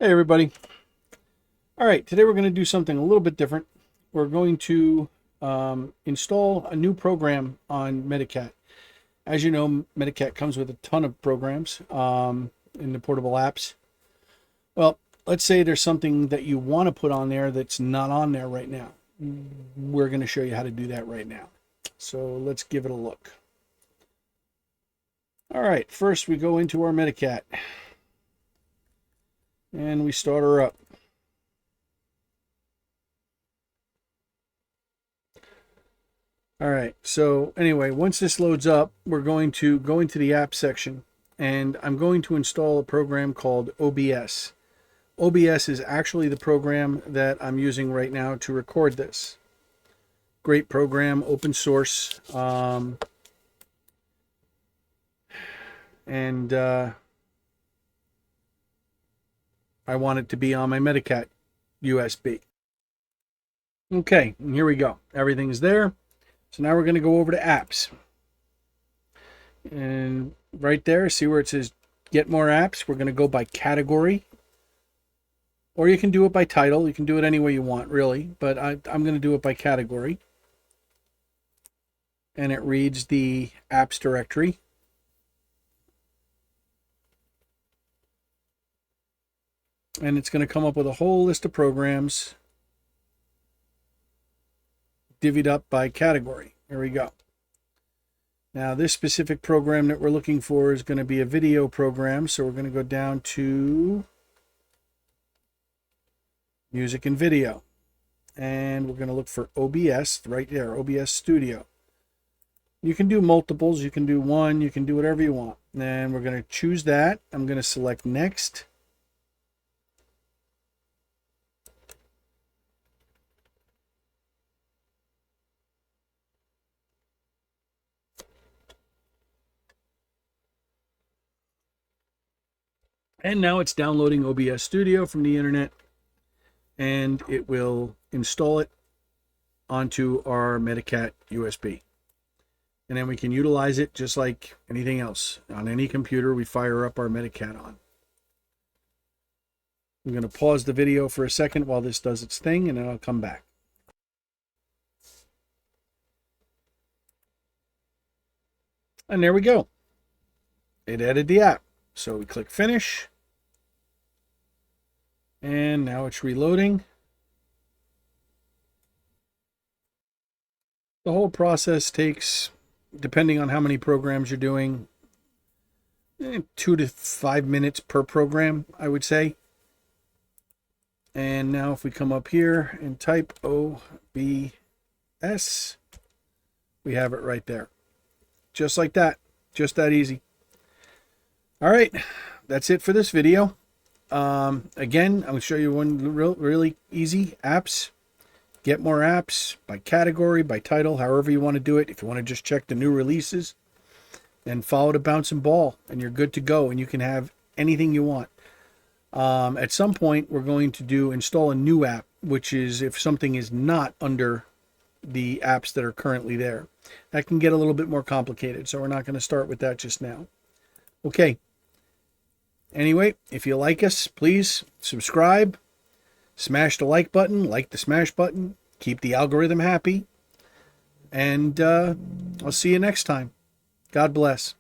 Hey everybody. All right, today we're going to do something a little bit different. We're going to install a new program on Medicat. As you know, Medicat comes with a ton of programs in the portable apps. Well, let's say there's something that you want to put on there that's not on there right now. We're going to show you how to do that right now. So let's give it a look. All right, first we go into our Medicat. And we start her up. All right, so anyway, once this loads up, we're going to go into the app section, and I'm going to install a program called OBS. OBS is actually the program that I'm using right now to record this. Great program, open source, and I want it to be on my Medicat USB. Okay, and here we go. Everything's there. So now we're going to go over to apps. And right there, see where it says get more apps? We're going to go by category. Or you can do it by title. You can do it any way you want, really. But I'm going to do it by category. And it reads the apps directory. And it's going to come up with a whole list of programs divvied up by category. Here we go. Now this specific program that we're looking for is going to be a video program. So we're going to go down to music and video. And we're going to look for OBS right there, OBS Studio. You can do multiples. You can do one. You can do whatever you want. And we're going to choose that. I'm going to select next. And now it's downloading OBS Studio from the internet, and it will install it onto our Medicat USB. And then we can utilize it just like anything else. On any computer we fire up our Medicat on. I'm going to pause the video for a second while this does its thing, and then I'll come back. And there we go. It added the app. So we click Finish. And now it's reloading. The whole process takes, depending on how many programs you're doing, 2 to 5 minutes per program, I would say. And now if we come up here and type OBS, we have it right there. Just like that. Just that easy. All right, that's it for this video. Again, I'm going to show you one really easy apps. Get more apps by category, by title, however you want to do it. If you want to just check the new releases, then follow the bouncing ball and you're good to go, and you can have anything you want. At some point, we're going to install a new app, which is if something is not under the apps that are currently there. That can get a little bit more complicated, so we're not going to start with that just now. Okay. Anyway, if you like us, please subscribe, smash the like button, like the smash button, keep the algorithm happy, and I'll see you next time. God bless.